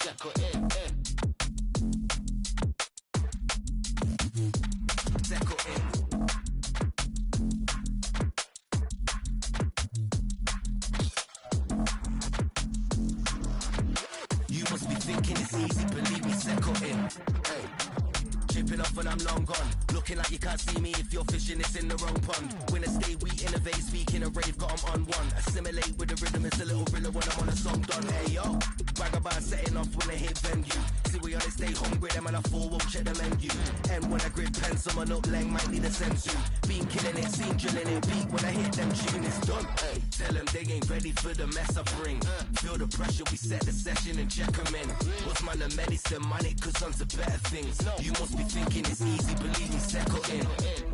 Settle in. Settle in. You must be thinking it's easy, believe me, settle in. Hey. Chipping off when I'm long gone. Looking like you can't see me if you're fishing, it's in the wrong pond. Winner stay, we innovate, speaking a rave, got 'em on one. Assimilate with the rhythm, it's a little thriller when I'm on a song done. Hey yo, brag about setting off when I hit venue. See we on it, stay hungry, them and I fall, won't check the menu. And when I grip pen, someone up lang might need a sensu. Been killing it, seen drilling it, beat when I hit them tune, it's done. Hey, tell them they ain't ready for the mess I bring. Feel the pressure, we set the session and check 'em in. What's man the medicine, money, cause on to better things. You must be thinking it's easy, believe me, settle in.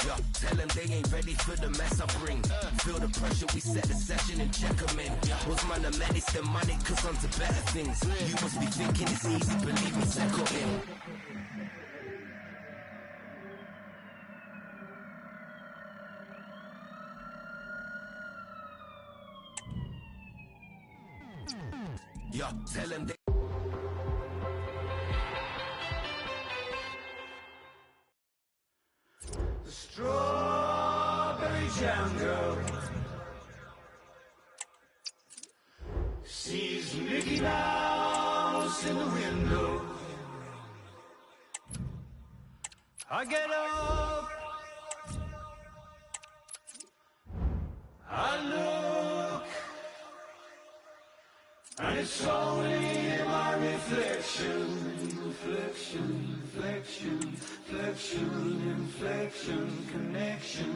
Yeah, tell them they ain't ready for the mess I bring. Feel the pressure, we set the session and check 'em in. What's man the medicine, money, cause on to better things. You must be thinking it's easy, believe me, settle in. Yeah, tell them they Strawberry jam girl sees Mickey Mouse in the window. I get up, I look, and it's only my reflection, reflection, reflection, reflection, inflection, connection.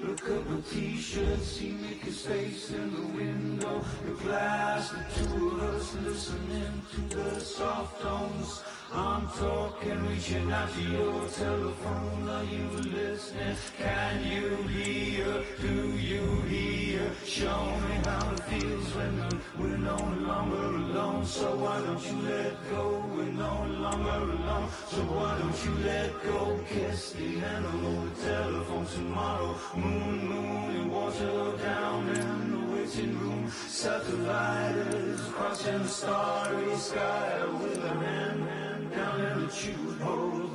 Look up a t-shirt, see Mickey's face in the window. The glass, the two of us listening to the soft tones. I'm talking, reaching out to your telephone. Are you listening? Can you hear? Do you hear? Show me how it feels when we're no longer alone. So why don't you let go? We're no longer alone. So why don't you let go? Kiss the analog telephone tomorrow. Moon, moon, and water down in the waiting room. Satellites crossing the starry sky with a hand down in the tube hole.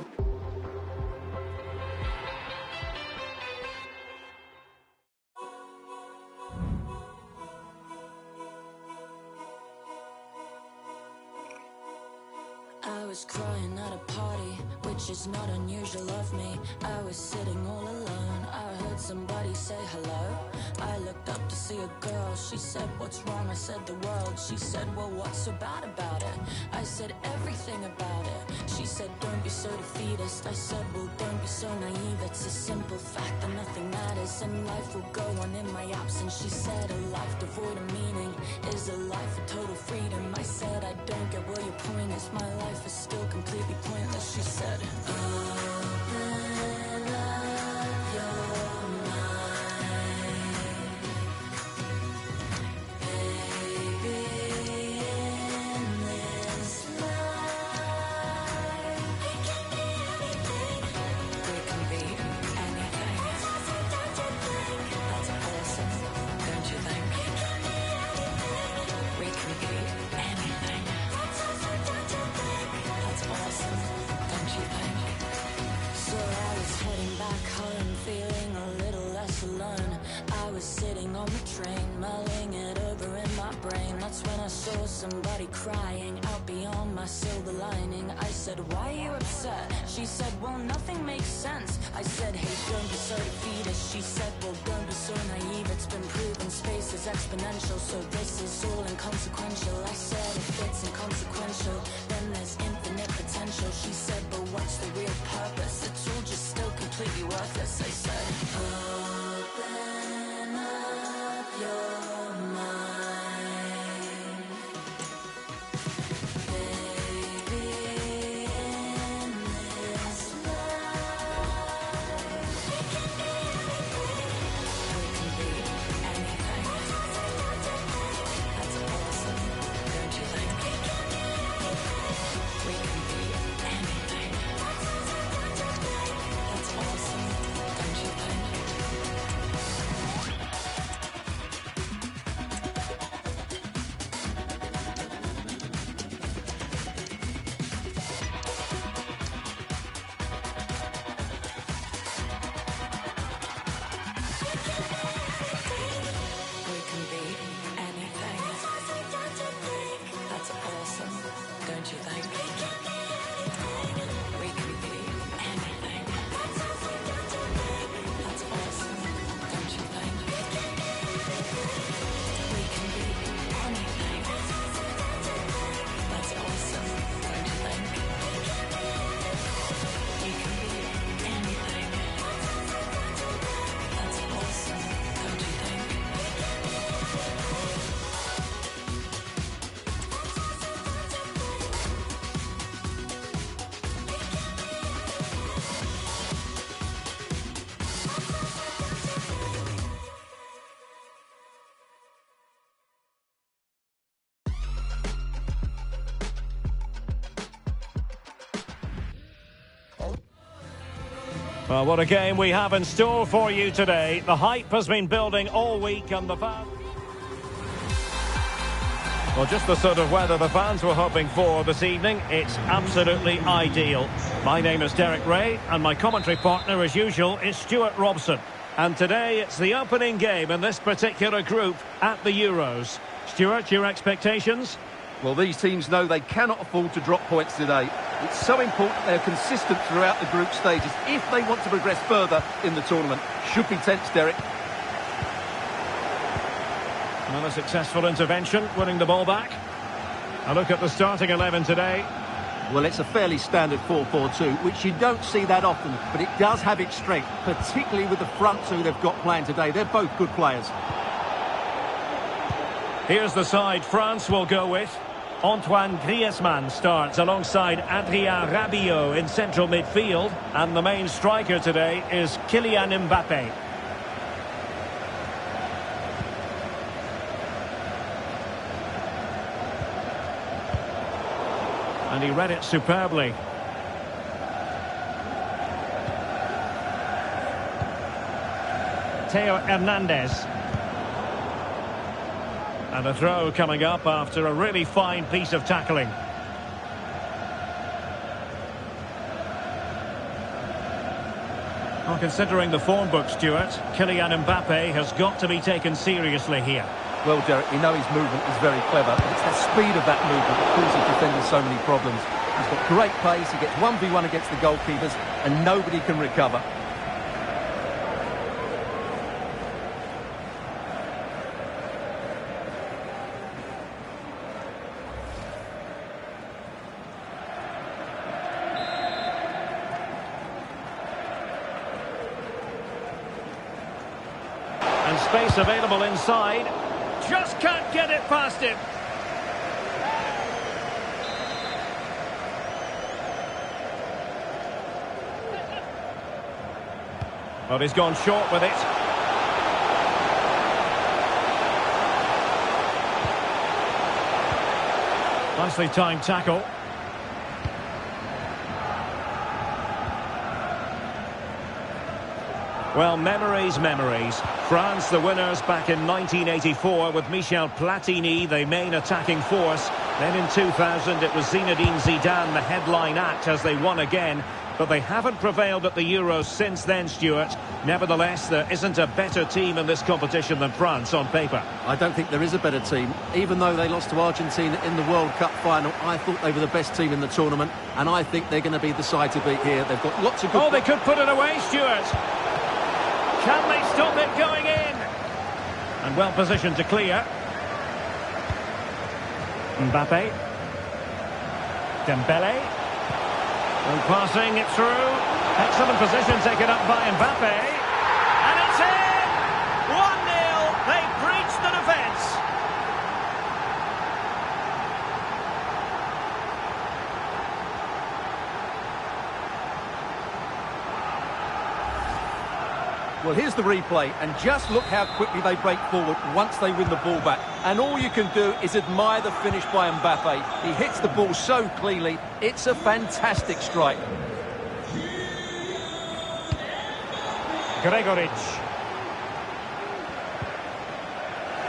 I was crying at a party, which is not unusual of me. I was sitting all alone, I heard somebody say hello. I looked up to see a girl, she said, what's wrong? I said, the world. She said, well, what's so bad about it? I said, everything about it. She said, don't be so defeatist. I said, well, don't be so naive. It's a simple fact that nothing matters and life will go on in my absence. She said, a life devoid of meaning is a life of total freedom. I said, I don't get where your point is. My life is still completely pointless. She said, open up your mind, baby, in this life we can be anything. We can be anything. That's awesome, don't you think? That's awesome, don't you think? We can be anything. That's awesome, don't you think? That's awesome, don't you think? So I was heading back home, feeling a little less alone. I was sitting on the train, mulling it over in my brain. That's when I saw somebody crying out beyond my silver lining. I said, why are you upset? She said, well, nothing makes sense. I said, hey, don't be so defeatist. She said, well, don't be so naive. It's been proven space is exponential, so this is all inconsequential. I said, if it's inconsequential, then there's infinite potential. She said, but what's the real purpose? It's all just still completely worthless. I said, open up your mind, baby, in this life we can be anything. We can be anything. That's awesome, don't don't you think? We can be anything. That's awesome, don't you think? We can be anything. That's awesome, don't you think? We can be anything. That's awesome, don't you think? Well, what a game we have in store for you today. The hype has been building all week and the fans... Well, just the sort of weather the fans were hoping for this evening. It's absolutely ideal. My name is Derek Ray and my commentary partner, as usual, is Stuart Robson. And today it's the opening game in this particular group at the Euros. Stuart, your expectations? Well, these teams know they cannot afford to drop points today. It's so important they're consistent throughout the group stages if they want to progress further in the tournament. Should be tense, Derek. Well, a successful intervention, winning the ball back. A look at the starting 11 today. Well, it's a fairly standard 4-4-2, which you don't see that often, but it does have its strength, particularly with the front two they've got playing today. They're both good players. Here's the side France will go with. Antoine Griezmann starts alongside Adrien Rabiot in central midfield. And the main striker today is Kylian Mbappe. And he read it superbly. Theo Hernandez. And a throw coming up after a really fine piece of tackling. Well, considering the form book, Stuart, Kylian Mbappe has got to be taken seriously here. Well, Derek, you know his movement is very clever, but it's the speed of that movement that causes defenders so many problems. He's got great pace, he gets 1v1 against the goalkeepers, and nobody can recover. And space available inside. Just can't get it past him. Well, he's gone short with it. Nicely timed tackle. Well, memories. France, the winners back in 1984 with Michel Platini, the main attacking force. Then in 2000, it was Zinedine Zidane, the headline act, as they won again. But they haven't prevailed at the Euros since then, Stuart. Nevertheless, there isn't a better team in this competition than France on paper. I don't think there is a better team. Even though they lost to Argentina in the World Cup final, I thought they were the best team in the tournament. And I think they're going to be the side to beat here. They've got lots of good... Oh, they could put it away, Stuart. Can they stop it going in? And well positioned to clear. Mbappe. Dembele. And passing it through. Excellent position taken up by Mbappe. And it's in! 1-0. They breached the defence. Well, here's the replay, and just look how quickly they break forward once they win the ball back. And all you can do is admire the finish by Mbappe. He hits the ball so cleanly. It's a fantastic strike. Gregoritsch.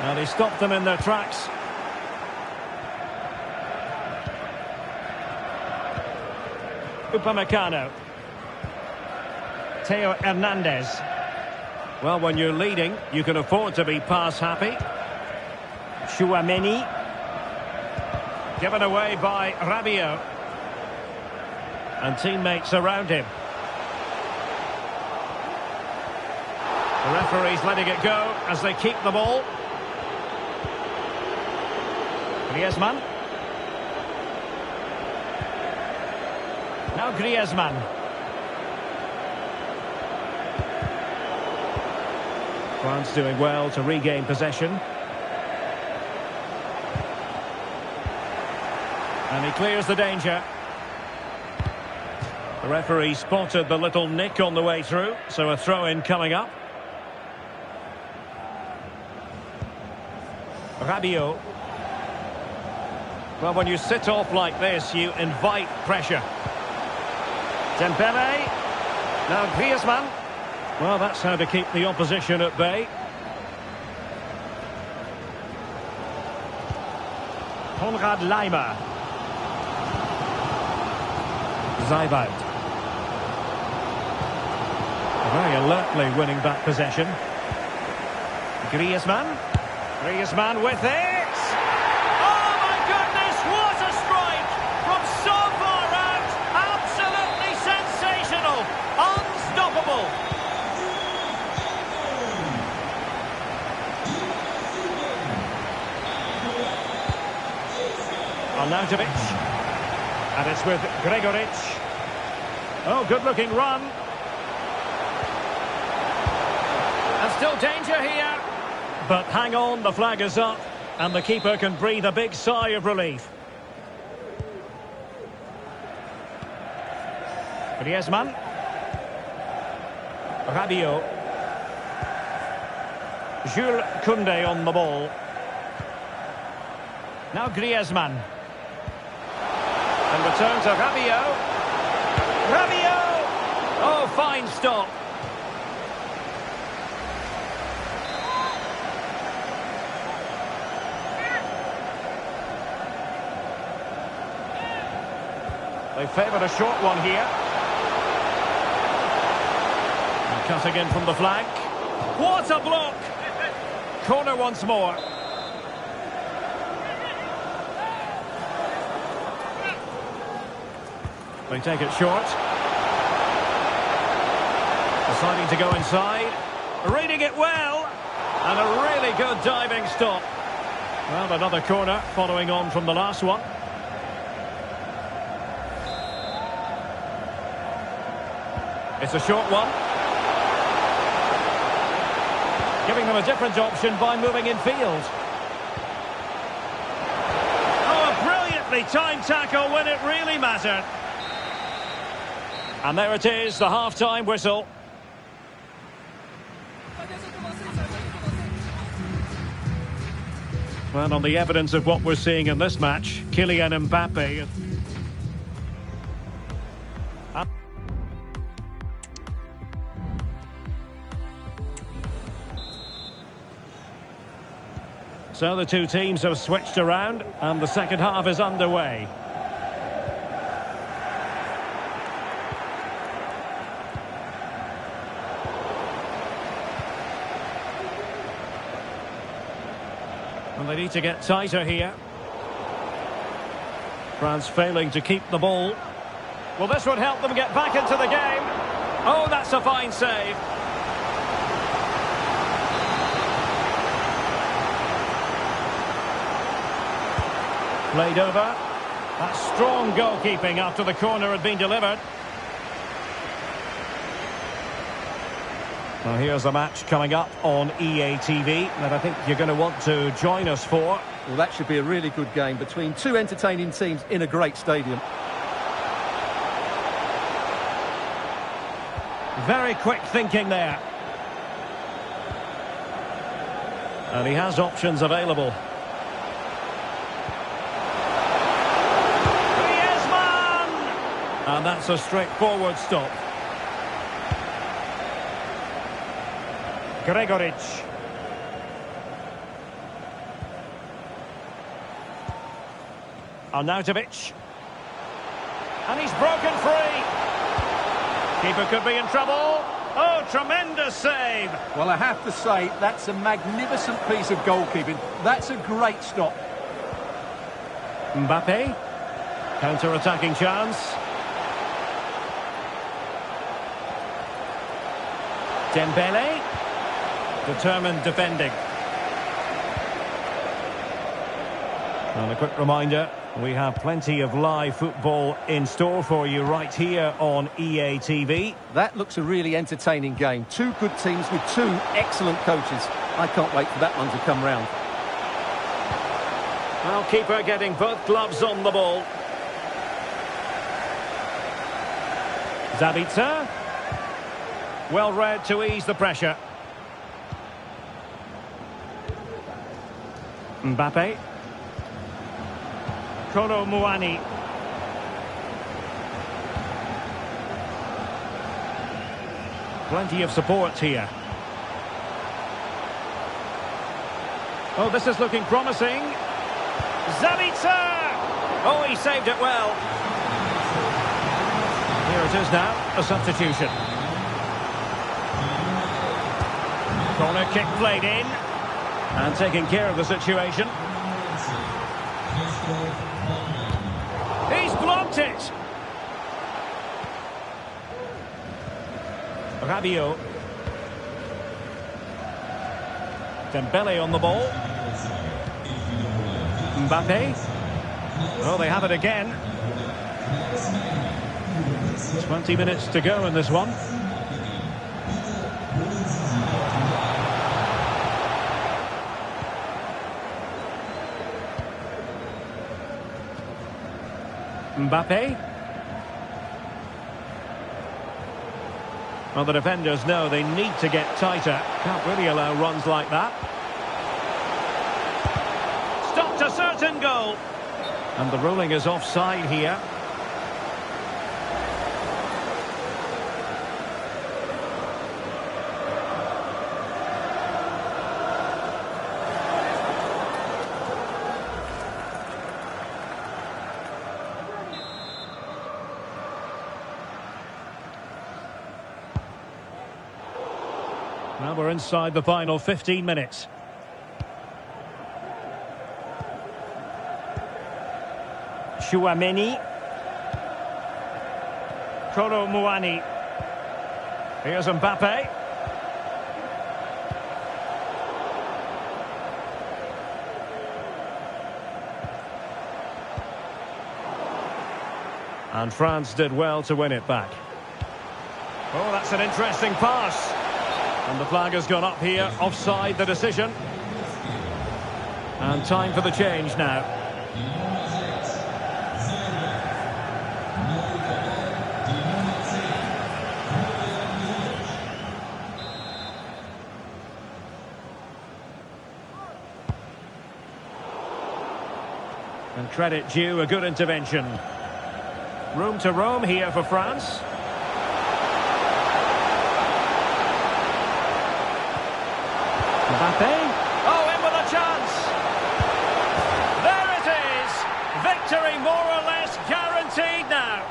And he stopped them in their tracks. Upamecano. Theo Hernandez. Well, when you're leading, you can afford to be pass happy. Chouameni. Given away by Rabiot. And teammates around him. The referee's letting it go as they keep the ball. Griezmann. Now Griezmann. France doing well to regain possession. And he clears the danger. The referee spotted the little nick on the way through, so a throw-in coming up. Rabiot. Well, when you sit off like this, you invite pressure. Dembele. Now Griezmann. Well, that's how to keep the opposition at bay. Konrad Laimer. Zaybald. Very alertly winning back possession. Griezmann. Griezmann with it. Oh my goodness, what a strike from so far out. Absolutely sensational. Unstoppable. Arnautovic. And it's with Gregoritsch. Oh, good-looking run. And still danger here. But hang on, the flag is up. And the keeper can breathe a big sigh of relief. Griezmann. Rabiot. Jules Koundé on the ball. Now Griezmann. And return to Rabiot. Rabiot! Oh, fine stop. They favoured a short one here. And cutting in from the flank. What a block! Corner once more. They take it short. Deciding to go inside. Reading it well. And a really good diving stop. Well, another corner following on from the last one. It's a short one. Giving them a different option by moving in field. Oh, a brilliantly timed tackle when it really mattered. And there it is, the half-time whistle. Well, on the evidence of what we're seeing in this match, Kylian Mbappe. So the two teams have switched around, and the second half is underway. And they need to get tighter here. France failing to keep the ball. Well, this would help them get back into the game. Oh, that's a fine save. Played over. That's strong goalkeeping after the corner had been delivered. Well, here's the match coming up on EA TV that I think you're going to want to join us for. Well, that should be a really good game between two entertaining teams in a great stadium. Very quick thinking there. And he has options available. Griezmann! And that's a straightforward stop. Gregoritsch. Arnautovic. And he's broken free. Keeper could be in trouble. Oh, tremendous save. Well, I have to say, that's a magnificent piece of goalkeeping. That's a great stop. Mbappe. Counter-attacking chance. Dembele. Determined defending. And a quick reminder, we have plenty of live football in store for you right here on EA TV. That looks a really entertaining game. Two good teams with two excellent coaches. I can't wait for that one to come round. Well, keeper getting both gloves on the ball. Zabitzer. Well read to ease the pressure. Mbappe. Kolo Muani. Plenty of support here. Oh, this is looking promising. Zabitzer! Oh, he saved it well. Here it is now, a substitution. Corner kick played in. And taking care of the situation. He's blocked it. Rabiot. Dembele on the ball. Mbappe. Oh, they have it again. 20 minutes to go in this one. Mbappe. Well, the defenders know they need to get tighter. Can't really allow runs like that. Stopped a certain goal. And the ruling is offside here. Now we're inside the final 15 minutes. Chouameni. Kolo Muani. Here's Mbappe. And France did well to win it back. Oh, that's an interesting pass. And the flag has gone up here, offside the decision. And time for the change now. And credit due, a good intervention. Room to roam here for France. Mbappe. Oh, in with a chance. There it is. Victory more or less guaranteed now.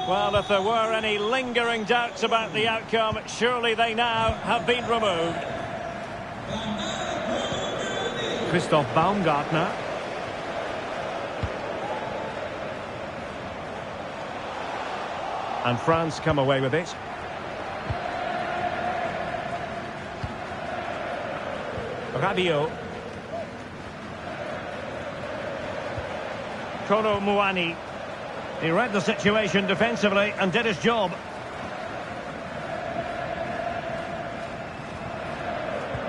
Well, if there were any lingering doubts about the outcome, surely they now have been removed. Christoph Baumgartner. And France come away with it. Rabiot. Kolo Muani. He read the situation defensively and did his job.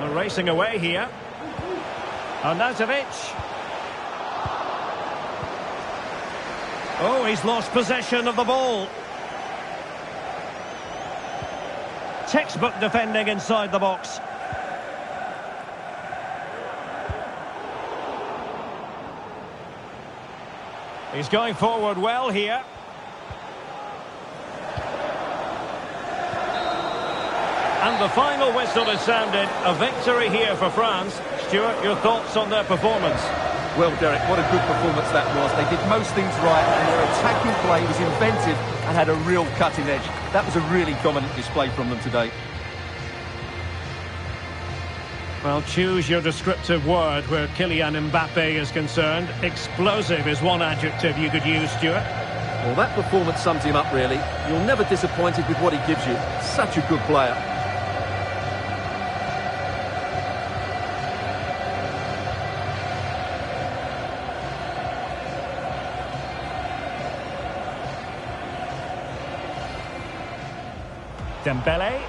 And racing away here. Arnautovic. Oh, he's lost possession of the ball. Textbook defending inside the box. He's going forward well here. And the final whistle is sounded. A victory here for France. Stuart, your thoughts on their performance? Well, Derek, what a good performance that was. They did most things right, and their attacking play was inventive and had a real cutting edge. That was a really dominant display from them today. Well, choose your descriptive word where Kylian Mbappe is concerned. Explosive is one adjective you could use, Stuart. Well, that performance sums him up, really. You're never disappointed with what he gives you. Such a good player. Dembele.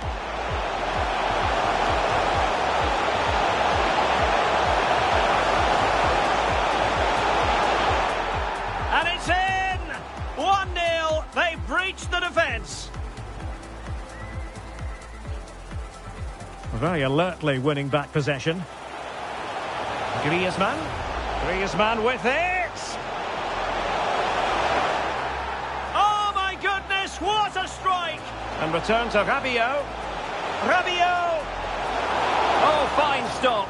And it's in! 1-0. They've breached the defence. Very alertly winning back possession. Griezmann. Griezmann with it. Oh my goodness, what a strike! And return to Rabiot. Rabiot! Oh, fine stop.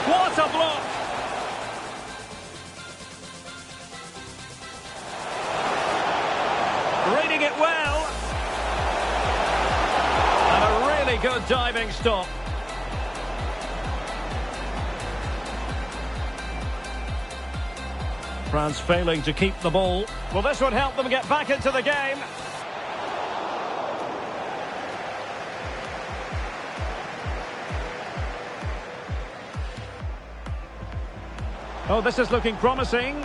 What a block! Reading it well. And a really good diving stop. France failing to keep the ball. Well, this would help them get back into the game. Oh, this is looking promising.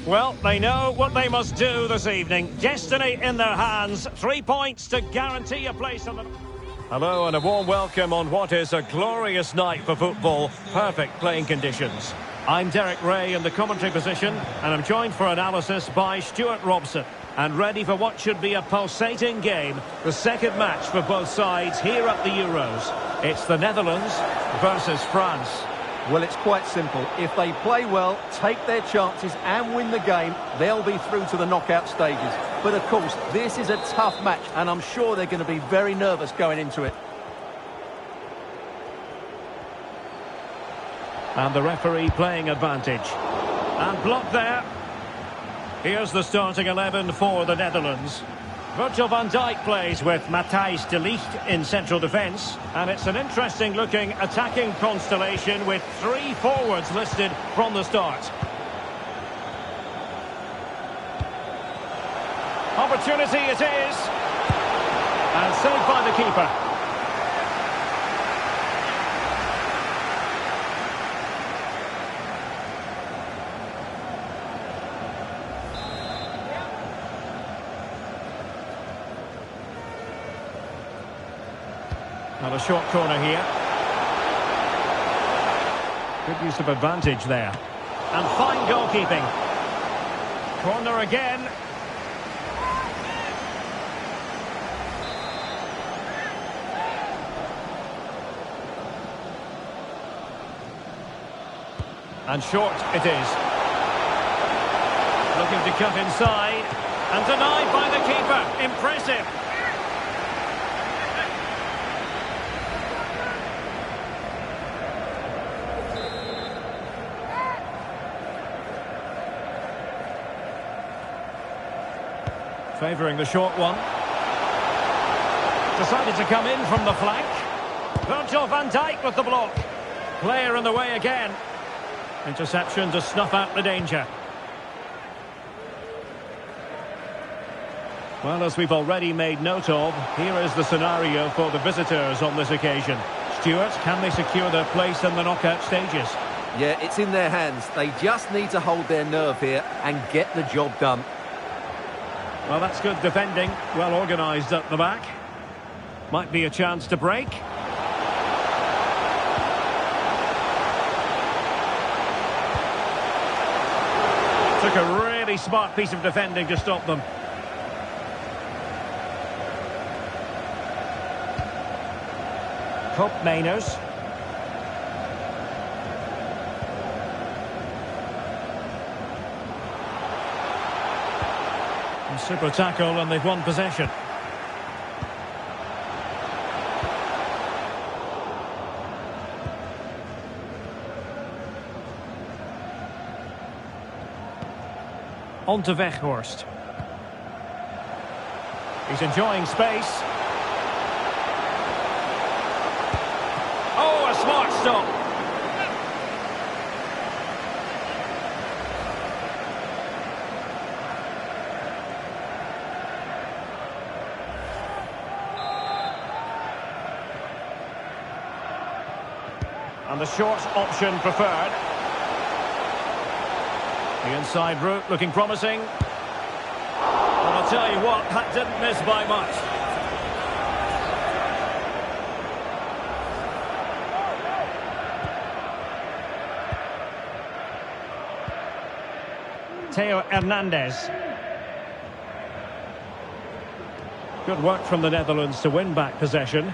Well, they know what they must do this evening. Destiny in their hands. 3 points to guarantee a place on the... Hello and a warm welcome on what is a glorious night for football. Perfect playing conditions. I'm Derek Ray in the commentary position, and I'm joined for analysis by Stuart Robson. And ready for what should be a pulsating game, the second match for both sides here at the Euros. It's the Netherlands versus France. Well, it's quite simple. If they play well, take their chances and win the game, they'll be through to the knockout stages. But of course, this is a tough match, and I'm sure they're going to be very nervous going into it. And the referee playing advantage. And blocked there. Here's the starting 11 for the Netherlands. Virgil van Dijk plays with Matthijs de Ligt in central defence. And it's an interesting looking attacking constellation with 3 forwards listed from the start. Opportunity it is. And saved by the keeper. And a short corner here. Good use of advantage there. And fine goalkeeping. Corner again. And short it is. Looking to cut inside. And denied by the keeper. Impressive. Favouring the short one. Decided to come in from the flank. Virgil van Dijk with the block. Player in the way again. Interception to snuff out the danger. Well, as we've already made note of, here is the scenario for the visitors on this occasion. Stuart, can they secure their place in the knockout stages? Yeah, it's in their hands. They just need to hold their nerve here and get the job done. Well, that's good defending. Well organised at the back. Might be a chance to break. Took a really smart piece of defending to stop them. Cope Mainers. Super tackle, and they've won possession. On to Weghorst. He's enjoying space. Oh, a smart stop. And the short option preferred. The inside route looking promising. And I'll tell you what, that didn't miss by much. Theo Hernandez. Good work from the Netherlands to win back possession.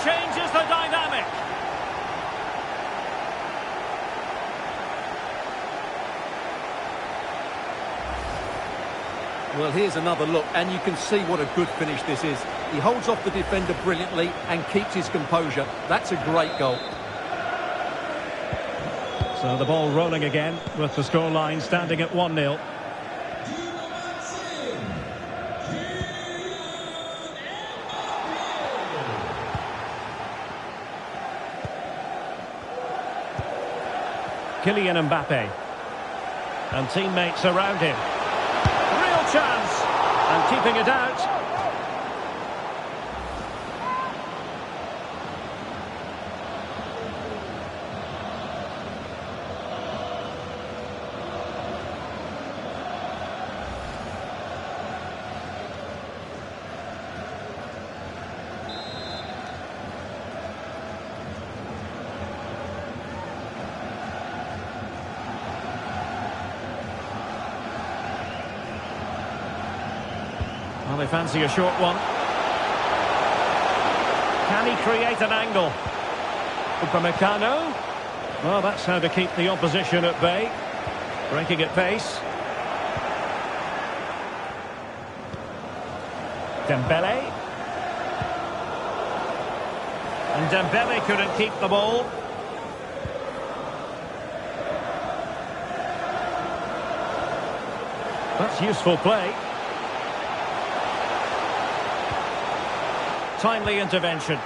Changes the dynamic. Well, here's another look, and you can see what a good finish this is. He holds off the defender brilliantly and keeps his composure. That's a great goal. So the ball rolling again with the scoreline standing at 1-0. Kylian Mbappe. And teammates around him. Real chance. And keeping it out. Well, they fancy a short one. Can he create an angle? Upamecano. Well, that's how to keep the opposition at bay. Breaking at pace. Dembele. And Dembele couldn't keep the ball. That's useful play. Timely intervention.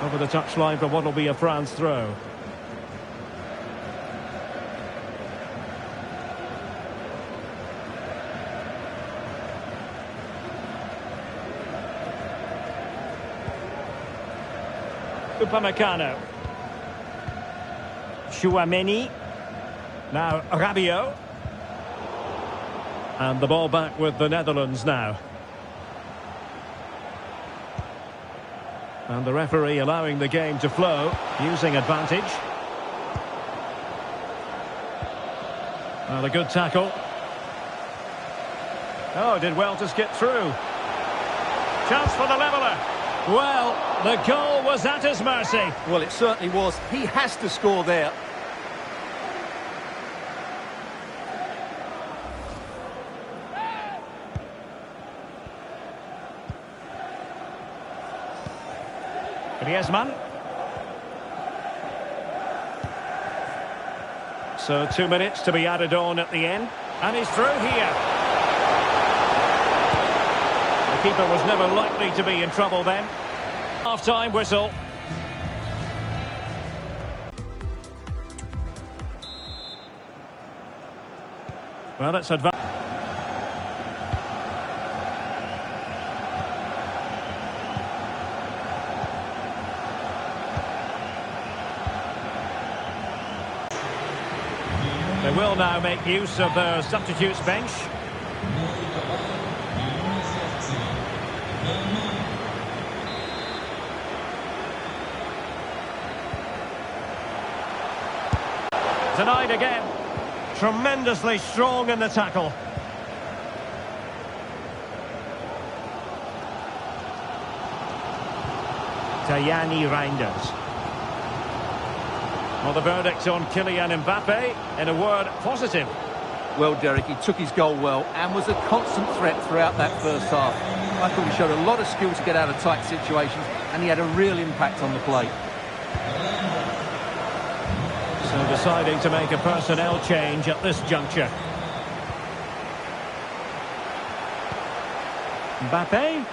Over the touchline for what will be a France throw. Upamecano. Chouameni. Now Rabiot. And the ball back with the Netherlands now. And the referee allowing the game to flow, using advantage. Well, a good tackle. Oh, did well to skip through. Chance for the leveller. Well, the goal was at his mercy. Well, it certainly was. He has to score there. Griezmann. So 2 minutes to be added on at the end. And he's through here. The keeper was never likely to be in trouble then. Half-time whistle. Well, it's advanced. They will now make use of their substitutes bench. Denied again. Tremendously strong in the tackle. Tajani Reinders. Well, the verdict on Kylian Mbappe, in a word, positive. Well, Derek, he took his goal well and was a constant threat throughout that first half. I thought he showed a lot of skill to get out of tight situations, and he had a real impact on the play. So deciding to make a personnel change at this juncture. Mbappe.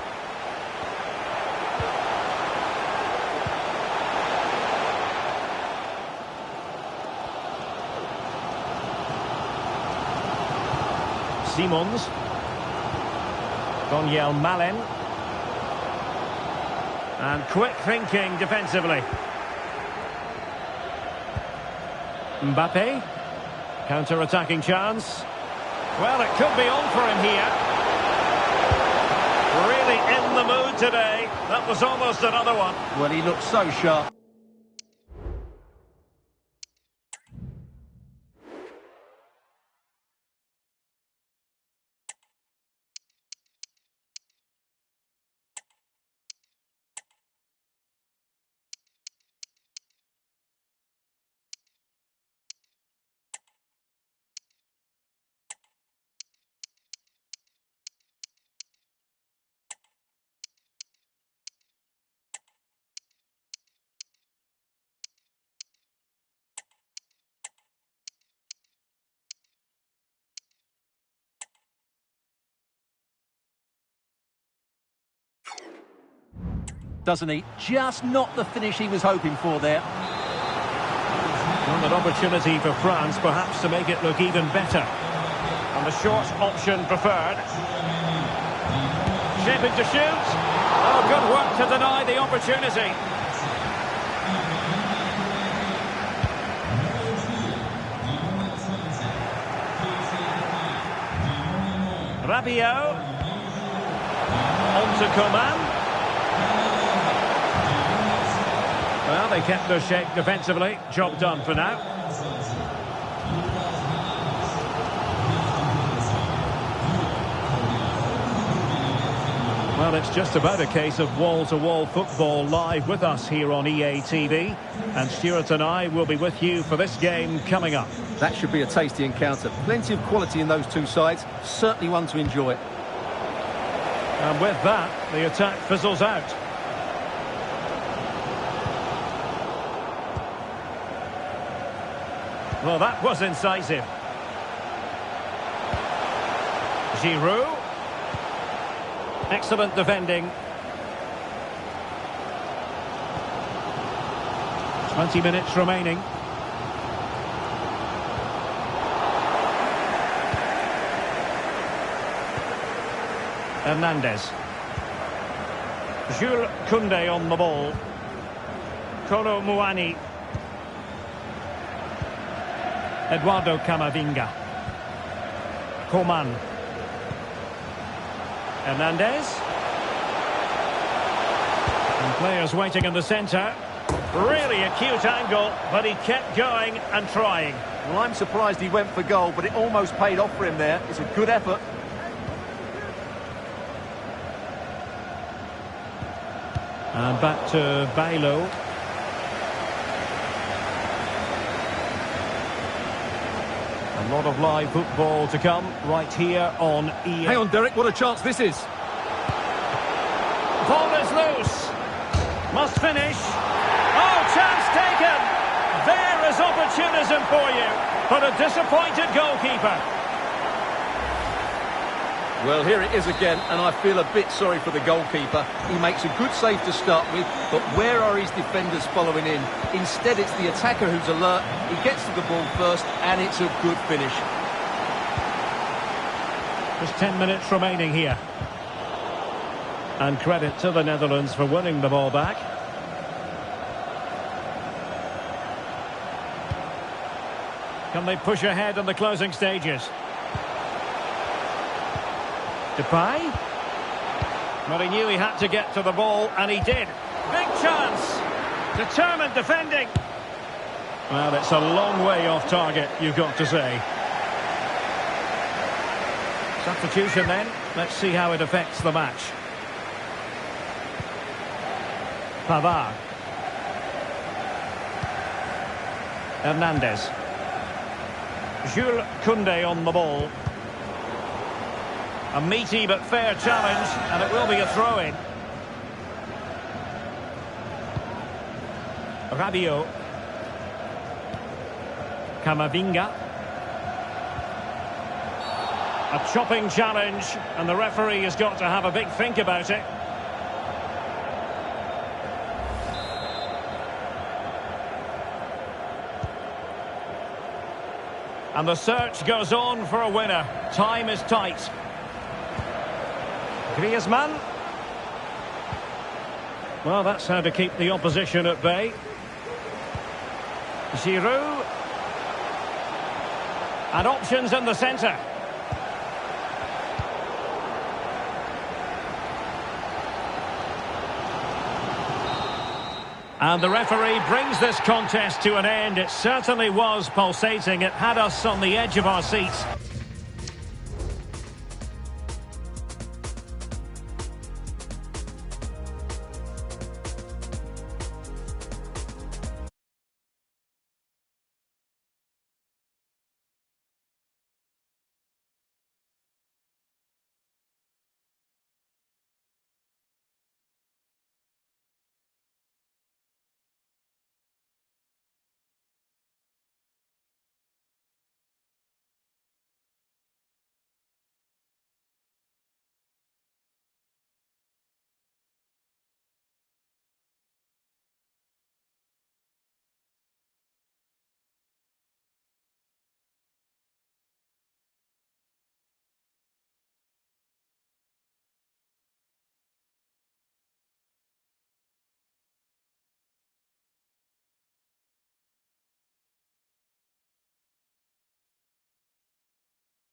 Simons. Daniel Malen. And quick thinking defensively. Mbappe. Counter-attacking chance. Well, it could be on for him here. Really in the mood today. That was almost another one. Well, he looked so sharp. Doesn't he? Just not the finish he was hoping for there. And an opportunity for France, perhaps, to make it look even better. And the short option preferred. Shaping to shoot. Oh, good work to deny the opportunity. Rabiot. On to Coman. Well, they kept their shape defensively. Job done for now. Well, it's just about a case of wall-to-wall football live with us here on EA TV. And Stuart and I will be with you for this game coming up. That should be a tasty encounter. Plenty of quality in those two sides. Certainly one to enjoy. And with that, the attack fizzles out. Well, that was incisive. Giroud. Excellent defending. 20 minutes remaining. Hernandez. Jules Koundé on the ball. Kolo Muani. Eduardo Camavinga. Coman. Hernandez. And players waiting in the centre. Really acute angle, but he kept going and trying. Well, I'm surprised he went for goal, but it almost paid off for him there. It's a good effort. And back to Bailo. A lot of live football to come right here on EA. Hang on, Derek, what a chance this is. Ball is loose. Must finish. Oh, chance taken. There is opportunism for you, but a disappointed goalkeeper. Well, here it is again, and I feel a bit sorry for the goalkeeper. He makes a good save to start with, but where are his defenders following in? Instead, it's the attacker who's alert. He gets to the ball first, and it's a good finish. Just 10 minutes remaining here. And credit to the Netherlands for winning the ball back. Can they push ahead in the closing stages? Depay. Well, he knew he had to get to the ball, and he did. Big chance. Determined defending. Well, it's a long way off target, you've got to say. Substitution then. Let's see how it affects the match. Pavard. Hernandez. Jules Koundé on the ball. A meaty but fair challenge, and it will be a throw-in. Rabiot. Camavinga. A chopping challenge, and the referee has got to have a big think about it. And the search goes on for a winner. Time is tight. Griezmann. Well, that's how to keep the opposition at bay. Giroud. And options in the centre. And the referee brings this contest to an end. It certainly was pulsating. It had us on the edge of our seats.